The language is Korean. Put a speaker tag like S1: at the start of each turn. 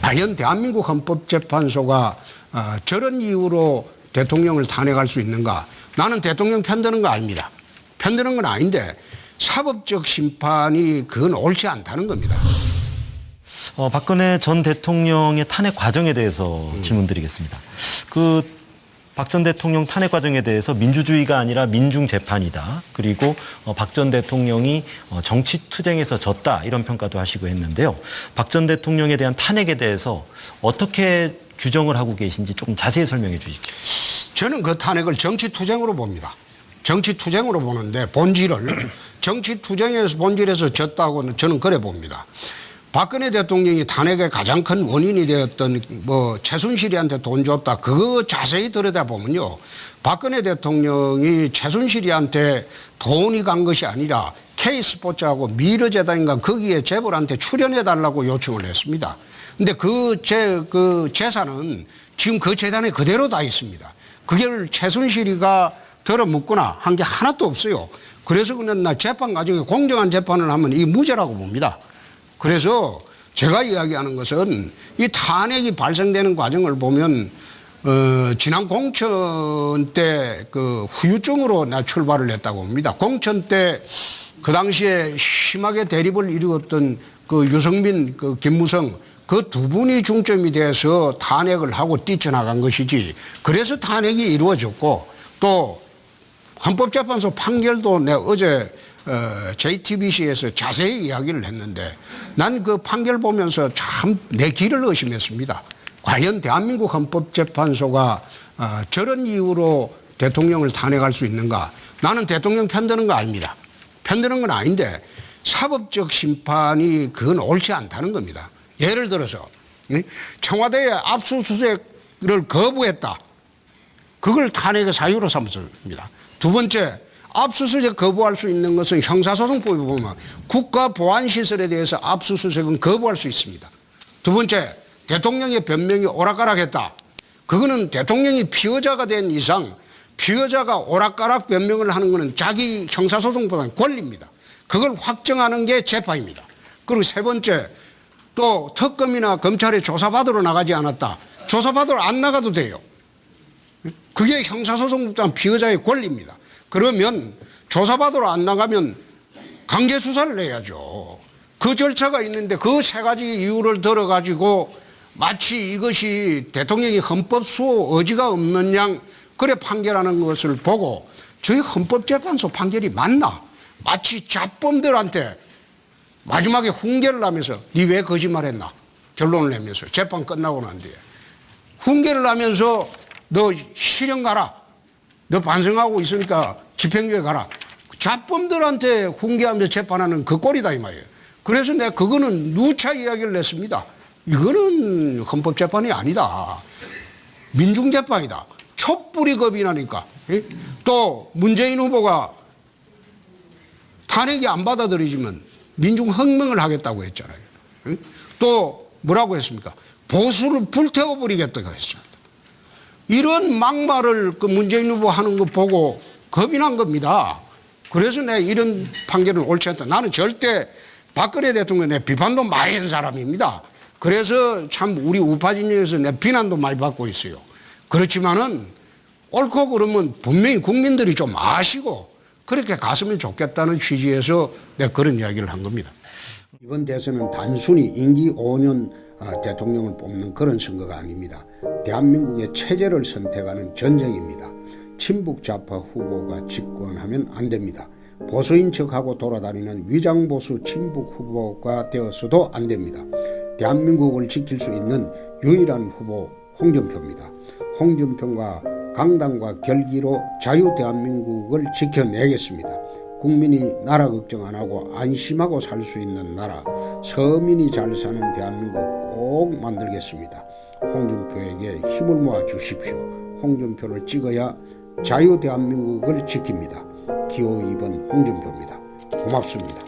S1: 과연 대한민국 헌법재판소가 저런 이유로 대통령을 탄핵할 수 있는가? 나는 대통령 편드는 거 아닙니다. 편드는 건 아닌데 사법적 심판이 그건 옳지 않다는 겁니다.
S2: 박근혜 전 대통령의 탄핵 과정에 대해서 질문드리겠습니다. 박 전 대통령 탄핵 과정에 대해서 민주주의가 아니라 민중재판이다. 그리고 박 전 대통령이 정치투쟁에서 졌다. 이런 평가도 하시고 했는데요. 박 전 대통령에 대한 탄핵에 대해서 어떻게 규정을 하고 계신지 조금 자세히 설명해 주십시오.
S1: 저는 그 탄핵을 정치투쟁으로 봅니다. 정치투쟁으로 보는데 본질을 정치투쟁에서 본질에서 졌다고는 저는 그래 봅니다. 박근혜 대통령이 탄핵의 가장 큰 원인이 되었던 최순실이한테 돈 줬다. 그거 자세히 들여다보면요. 박근혜 대통령이 최순실이한테 돈이 간 것이 아니라 K스포츠하고 미르재단인가 거기에 재벌한테 출연해달라고 요청을 했습니다. 근데 그 재산은 지금 그 재단에 그대로 다 있습니다. 그걸 최순실이가 들어묻거나 한 게 하나도 없어요. 그래서 그는 나 재판 과정에 공정한 재판을 하면 이 무죄라고 봅니다. 그래서 제가 이야기하는 것은 이 탄핵이 발생되는 과정을 보면 지난 공천 때 그 후유증으로 나 출발을 했다고 봅니다. 공천 때 그 당시에 심하게 대립을 이루었던 그 유승민, 그 김무성 그 두 분이 중점이 돼서 탄핵을 하고 뛰쳐나간 것이지. 그래서 탄핵이 이루어졌고 또 헌법재판소 판결도 내가 어제 JTBC에서 자세히 이야기를 했는데 난 그 판결 보면서 참 내 귀를 의심했습니다. 과연 대한민국 헌법재판소가 저런 이유로 대통령을 탄핵할 수 있는가? 나는 대통령 편드는 거 아닙니다. 편드는 건 아닌데 사법적 심판이 그건 옳지 않다는 겁니다. 예를 들어서 청와대에 압수수색을 거부했다. 그걸 탄핵의 사유로 삼습니다. 두 번째, 압수수색 거부할 수 있는 것은 형사소송법에 보면 국가보안시설에 대해서 압수수색은 거부할 수 있습니다. 두 번째, 대통령의 변명이 오락가락했다. 그거는 대통령이 피의자가 된 이상 피의자가 오락가락 변명을 하는 것은 자기 형사소송보다는 권리입니다. 그걸 확정하는 게 재판입니다. 그리고 세 번째, 또 특검이나 검찰에 조사받으러 나가지 않았다. 조사받으러 안 나가도 돼요. 그게 형사소송보다는 피의자의 권리입니다. 그러면 조사받으러 안 나가면 강제수사를 해야죠. 그 절차가 있는데 그 세 가지 이유를 들어가지고 마치 이것이 대통령이 헌법수호 의지가 없는 양 그래 판결하는 것을 보고 저희 헌법재판소 판결이 맞나? 마치 잡범들한테 마지막에 훈계를 하면서 니 왜 거짓말했나? 결론을 내면서 재판 끝나고 난 뒤에 훈계를 하면서 너 실형 가라. 너 반성하고 있으니까 집행유예 가라. 잡범들한테 훈계하면서 재판하는 그 꼴이다 이 말이에요. 그래서 내가 그거는 누차 이야기를 냈습니다. 이거는 헌법재판이 아니다. 민중재판이다. 촛불이 겁이 나니까. 또 문재인 후보가 탄핵이 안 받아들이지만 민중혁명을 하겠다고 했잖아요. 또 뭐라고 했습니까? 보수를 불태워버리겠다고 했습니다. 이런 막말을 그 문재인 후보 하는 거 보고 겁이 난 겁니다. 그래서 내가 이런 판결은 옳지 않다. 나는 절대 박근혜 대통령에 비판도 많이 한 사람입니다. 그래서 참 우리 우파 진영에서 내 비난도 많이 받고 있어요. 그렇지만은 옳고 그러면 분명히 국민들이 좀 아시고 그렇게 갔으면 좋겠다는 취지에서 내가 그런 이야기를 한 겁니다. 이번 대선은 단순히 임기 5년 대통령을 뽑는 그런 선거가 아닙니다. 대한민국의 체제를 선택하는 전쟁입니다. 친북 좌파 후보가 집권하면 안 됩니다. 보수인 척하고 돌아다니는 위장보수 친북 후보가 되어서도 안 됩니다. 대한민국을 지킬 수 있는 유일한 후보 홍준표입니다. 홍준표가 강당과 결기로 자유대한민국을 지켜내겠습니다. 국민이 나라 걱정 안 하고 안심하고 살 수 있는 나라, 서민이 잘 사는 대한민국 꼭 만들겠습니다. 홍준표에게 힘을 모아 주십시오. 홍준표를 찍어야 자유대한민국을 지킵니다. 기호 2번 홍준표입니다. 고맙습니다.